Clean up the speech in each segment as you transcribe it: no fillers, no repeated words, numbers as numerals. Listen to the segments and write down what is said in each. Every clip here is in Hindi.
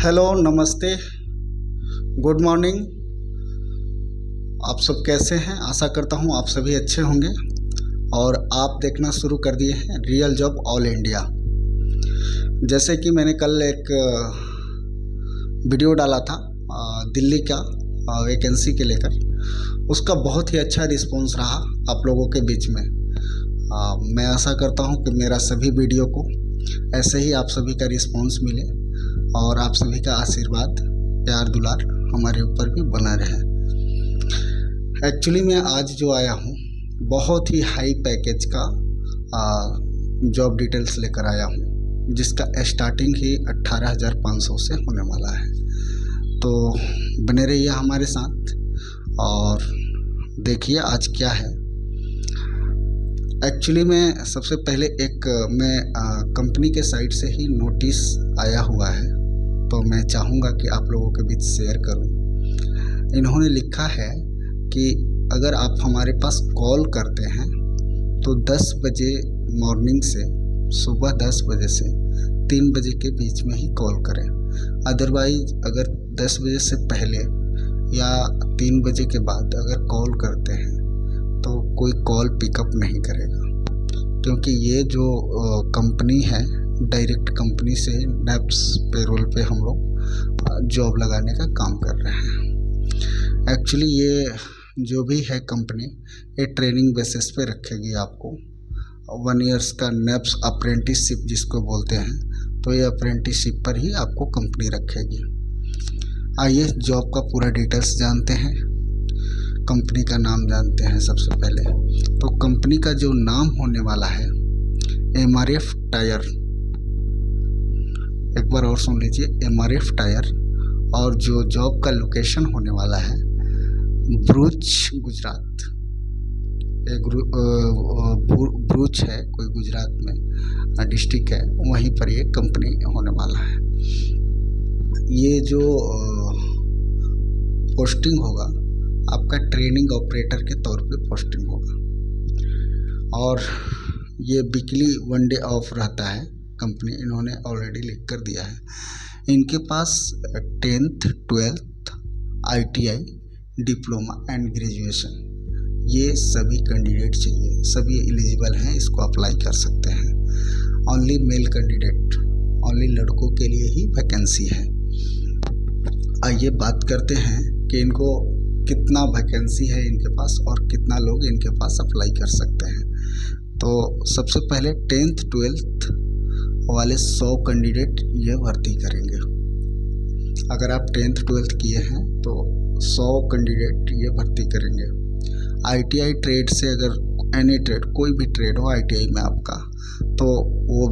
हेलो, नमस्ते, गुड मॉर्निंग। आप सब कैसे हैं? आशा करता हूं आप सभी अच्छे होंगे। और आप देखना शुरू कर दिए हैं रियल जॉब ऑल इंडिया। जैसे कि मैंने कल एक वीडियो डाला था दिल्ली का वैकेंसी के लेकर, उसका बहुत ही अच्छा रिस्पांस रहा आप लोगों के बीच में। मैं आशा करता हूं कि मेरा सभी वीडियो को ऐसे ही आप सभी का रिस्पांस मिले और आप सभी का आशीर्वाद, प्यार, दुलार हमारे ऊपर भी बना रहे। एक्चुअली मैं आज जो आया हूँ बहुत ही हाई पैकेज का जॉब डिटेल्स लेकर आया हूँ, जिसका स्टार्टिंग ही 18,500 से होने वाला है। तो बने रहिए हमारे साथ और देखिए आज क्या है। एक्चुअली मैं सबसे पहले मैं कंपनी के साइड से ही नोटिस आया हुआ है, तो मैं चाहूँगा कि आप लोगों के बीच शेयर करूँ। इन्होंने लिखा है कि अगर आप हमारे पास कॉल करते हैं तो 10 बजे मॉर्निंग से, सुबह 10 बजे से 3 बजे के बीच में ही कॉल करें। अदरवाइज अगर 10 बजे से पहले या 3 बजे के बाद अगर कॉल करते हैं तो कोई कॉल पिकअप नहीं करेगा, क्योंकि ये जो कंपनी है डायरेक्ट कंपनी से नैप्स पेरोल पे हम लोग जॉब लगाने का काम कर रहे हैं। एक्चुअली ये जो भी है कंपनी, ये ट्रेनिंग बेसिस पे रखेगी आपको। 1 ईयर्स का नैप्स अप्रेंटिसशिप जिसको बोलते हैं, तो ये अप्रेंटिसशिप पर ही आपको कंपनी रखेगी। आइए जॉब का पूरा डिटेल्स जानते हैं, कंपनी का नाम जानते हैं। सबसे पहले तो कंपनी का जो नाम होने वाला है MRF टायर, एक बार और सुन लीजिए, MRF टायर। और जो जॉब का लोकेशन होने वाला है भरूच, गुजरात। एक भरूच है कोई गुजरात में डिस्ट्रिक्ट है, वहीं पर ये कंपनी होने वाला है। ये जो पोस्टिंग होगा आपका ट्रेनिंग ऑपरेटर के तौर पे पोस्टिंग होगा, और ये वीकली 1 डे ऑफ रहता है। कंपनी इन्होंने ऑलरेडी लिख कर दिया है। इनके पास 10th 12th ITI, diploma and graduation, ये सभी कैंडिडेट चाहिए। सभी एलिजिबल हैं, इसको अप्लाई कर सकते हैं। ओनली मेल कैंडिडेट, ओनली लड़कों के लिए ही वैकेंसी है। आइए बात करते हैं कि इनको कितना वैकेंसी है इनके पास और कितना लोग इनके पास अप्लाई कर सकते हैं। तो सबसे पहले 10th 12th वाले 100 कैंडिडेट ये भर्ती करेंगे। अगर आप 10th 12th किए हैं तो 100 कैंडिडेट ये भर्ती करेंगे। ITI ट्रेड से, अगर एनी ट्रेड, कोई भी ट्रेड हो ITI में आपका, तो वो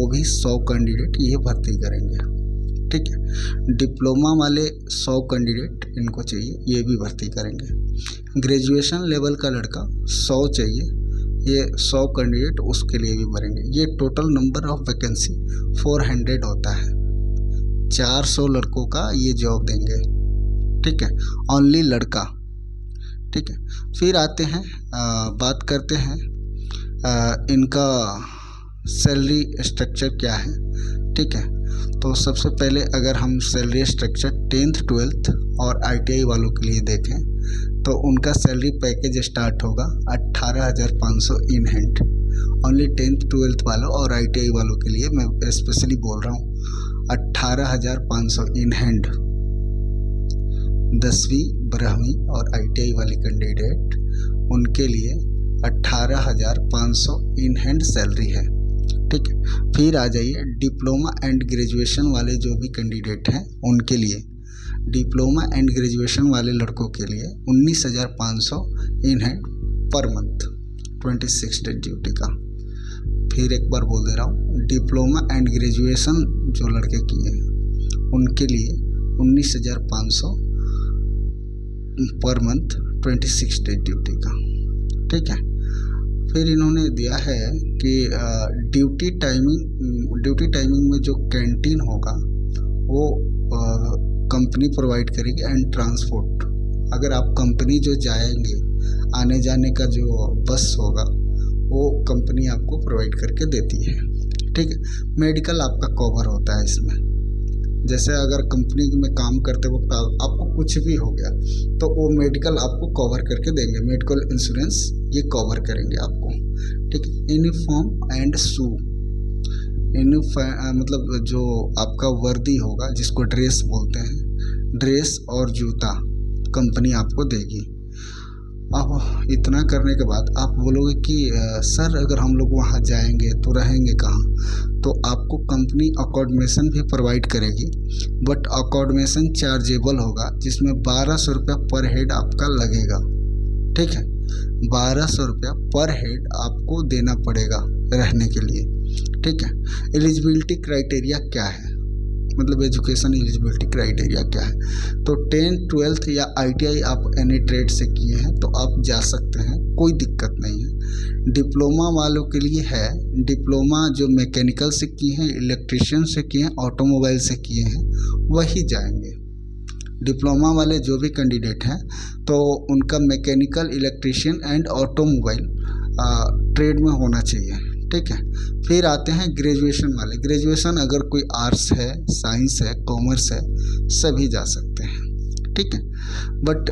भी 100 कैंडिडेट ये भर्ती करेंगे। ठीक है। डिप्लोमा वाले 100 कैंडिडेट इनको चाहिए, ये भी भर्ती करेंगे। ग्रेजुएशन लेवल का लड़का 100 चाहिए, ये 100 कैंडिडेट उसके लिए भी भरेंगे। ये टोटल नंबर ऑफ वैकेंसी 400 होता है। 400 लड़कों का ये जॉब देंगे। ठीक है, ओनली लड़का। ठीक है, फिर आते हैं बात करते हैं इनका सैलरी स्ट्रक्चर क्या है। ठीक है, तो सबसे पहले अगर हम सैलरी स्ट्रक्चर 10th 12th और ITI वालों के लिए देखें तो उनका सैलरी पैकेज स्टार्ट होगा 18,500 in hand. Only 10th 12th वालों और ITI वालों के लिए मैं स्पेशली बोल रहा हूँ, 18,500 इन हैंड। 10वीं 12वीं और ITI वाले कैंडिडेट, उनके लिए 18,500 इन हैंड सैलरी है। ठीक है, फिर आ जाइए डिप्लोमा एंड ग्रेजुएशन वाले जो भी कैंडिडेट हैं उनके लिए, डिप्लोमा एंड ग्रेजुएशन वाले लड़कों के लिए 19,500 in hand per month, 26 day duty का। फिर एक बार बोल दे रहा हूँ, डिप्लोमा एंड ग्रेजुएशन जो लड़के किए हैं उनके लिए 19,500 पर मंथ, 26 डे ड्यूटी का। ठीक है, फिर इन्होंने दिया है कि ड्यूटी टाइमिंग में जो कैंटीन होगा वो कंपनी प्रोवाइड करेगी, एंड ट्रांसपोर्ट। अगर आप कंपनी जो जाएंगे, आने जाने का जो बस होगा वो कंपनी आपको प्रोवाइड करके देती है। ठीक है, मेडिकल आपका कवर होता है इसमें। जैसे अगर कंपनी में काम करते वक्त आपको कुछ भी हो गया तो वो मेडिकल आपको कवर करके देंगे, मेडिकल इंश्योरेंस ये कवर करेंगे आपको, ठीक है। यूनिफॉर्म एंड शू, मतलब जो आपका वर्दी होगा जिसको ड्रेस बोलते हैं, ड्रेस और जूता कंपनी आपको देगी। अब इतना करने के बाद आप बोलोगे कि सर अगर हम लोग वहाँ जाएंगे तो रहेंगे कहाँ, तो आपको कंपनी अकोमोडेशन भी प्रोवाइड करेगी, बट अकोमोडेशन चार्जेबल होगा, जिसमें 1200 रुपया पर हेड आपका लगेगा, ठीक है। 1200 रुपया पर हेड आपको देना पड़ेगा रहने के लिए, ठीक है। एलिजिबिलिटी क्राइटेरिया क्या है, मतलब एजुकेशन एलिजिबिलिटी क्राइटेरिया क्या है, तो 10th 12th या ITI आप एनी ट्रेड से किए हैं तो आप जा सकते हैं, कोई दिक्कत नहीं है। डिप्लोमा वालों के लिए है, डिप्लोमा जो मैकेनिकल से किए हैं, इलेक्ट्रिशियन से किए हैं, ऑटोमोबाइल से किए हैं वही जाएंगे। डिप्लोमा वाले जो भी कैंडिडेट हैं तो उनका mechanical, electrician and automobile trade में होना चाहिए, ठीक है। फिर आते हैं ग्रेजुएशन वाले, ग्रेजुएशन अगर कोई आर्ट्स है, साइंस है, कॉमर्स है, सभी जा सकते हैं, ठीक है। बट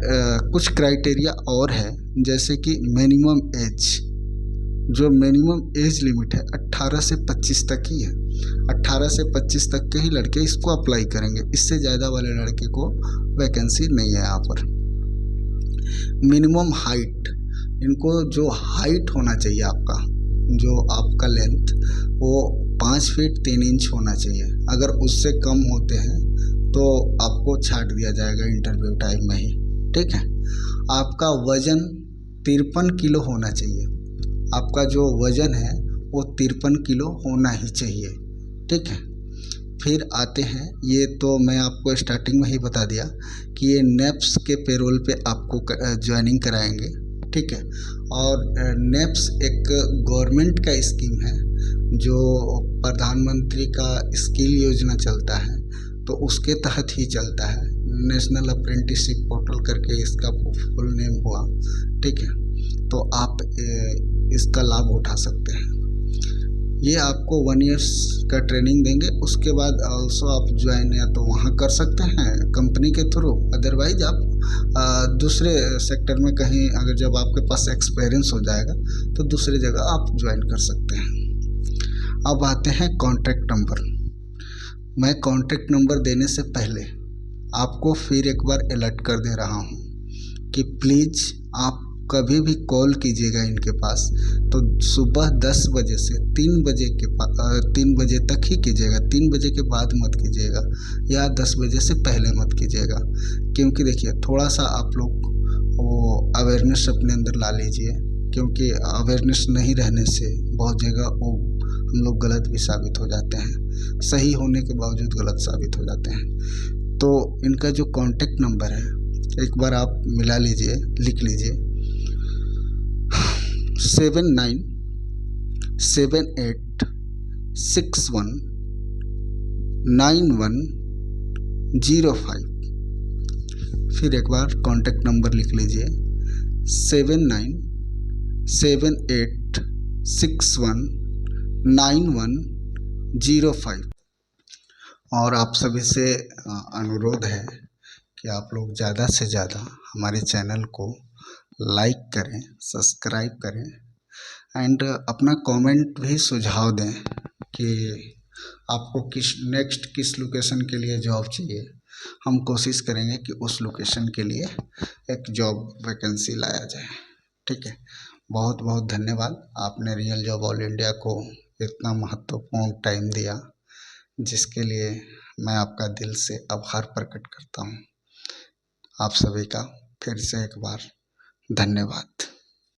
कुछ क्राइटेरिया और है, जैसे कि मिनिमम एज, जो मिनिमम एज लिमिट है 18 से 25 तक ही है, 18 से 25 तक के ही लड़के इसको अप्लाई करेंगे, इससे ज़्यादा वाले लड़के को वैकेंसी नहीं है यहाँ पर। मिनिमम हाइट, इनको जो हाइट होना चाहिए आपका, जो आपका लेंथ वो 5 फीट 3 इंच होना चाहिए, अगर उससे कम होते हैं तो आपको छांट दिया जाएगा इंटरव्यू टाइम में ही, ठीक है। आपका वज़न 53 किलो होना चाहिए, आपका जो वज़न है वो 53 किलो होना ही चाहिए, ठीक है। फिर आते हैं, ये तो मैं आपको स्टार्टिंग में ही बता दिया कि ये नेप्स के पेरोल पे आपको ज्वाइनिंग कराएंगे, ठीक है। और नेप्स एक गवर्नमेंट का स्कीम है, जो प्रधानमंत्री का स्किल योजना चलता है तो उसके तहत ही चलता है, नेशनल अप्रेंटिसशिप पोर्टल करके इसका फुल नेम हुआ, ठीक है। तो आप इसका लाभ उठा सकते हैं। ये आपको 1 ईयर्स का ट्रेनिंग देंगे, उसके बाद ऑल्सो आप ज्वाइन या तो वहाँ कर सकते हैं कंपनी के थ्रू, अदरवाइज आप दूसरे सेक्टर में कहीं, अगर जब आपके पास एक्सपीरियंस हो जाएगा तो दूसरी जगह आप ज्वाइन कर सकते हैं। अब आते हैं कॉन्टैक्ट नंबर। मैं कॉन्टैक्ट नंबर देने से पहले आपको फिर एक बार अलर्ट कर दे रहा हूँ कि प्लीज़ आप कभी भी कॉल कीजिएगा इनके पास तो सुबह 10 बजे से 3 बजे तक ही कीजिएगा, 3 बजे के बाद मत कीजिएगा या 10 बजे से पहले मत कीजिएगा, क्योंकि देखिए थोड़ा सा आप लोग वो अवेयरनेस अपने अंदर ला लीजिए, क्योंकि अवेयरनेस नहीं रहने से बहुत जगह वो हम लोग गलत भी साबित हो जाते हैं, सही होने के बावजूद गलत साबित हो जाते हैं। तो इनका जो कॉन्टैक्ट नंबर है एक बार आप मिला लीजिए, लिख लीजिए 7978619105। फिर एक बार कॉन्टैक्ट नंबर लिख लीजिए 7978619105। और आप सभी से अनुरोध है कि आप लोग ज़्यादा से ज़्यादा हमारे चैनल को लाइक करें, सब्सक्राइब करें एंड अपना कमेंट भी सुझाव दें कि आपको किस लोकेशन के लिए जॉब चाहिए। हम कोशिश करेंगे कि उस लोकेशन के लिए एक जॉब वैकेंसी लाया जाए, ठीक है। बहुत बहुत धन्यवाद, आपने रियल जॉब ऑल इंडिया को इतना महत्वपूर्ण टाइम दिया, जिसके लिए मैं आपका दिल से आभार प्रकट करता हूँ। आप सभी का फिर से एक बार धन्यवाद।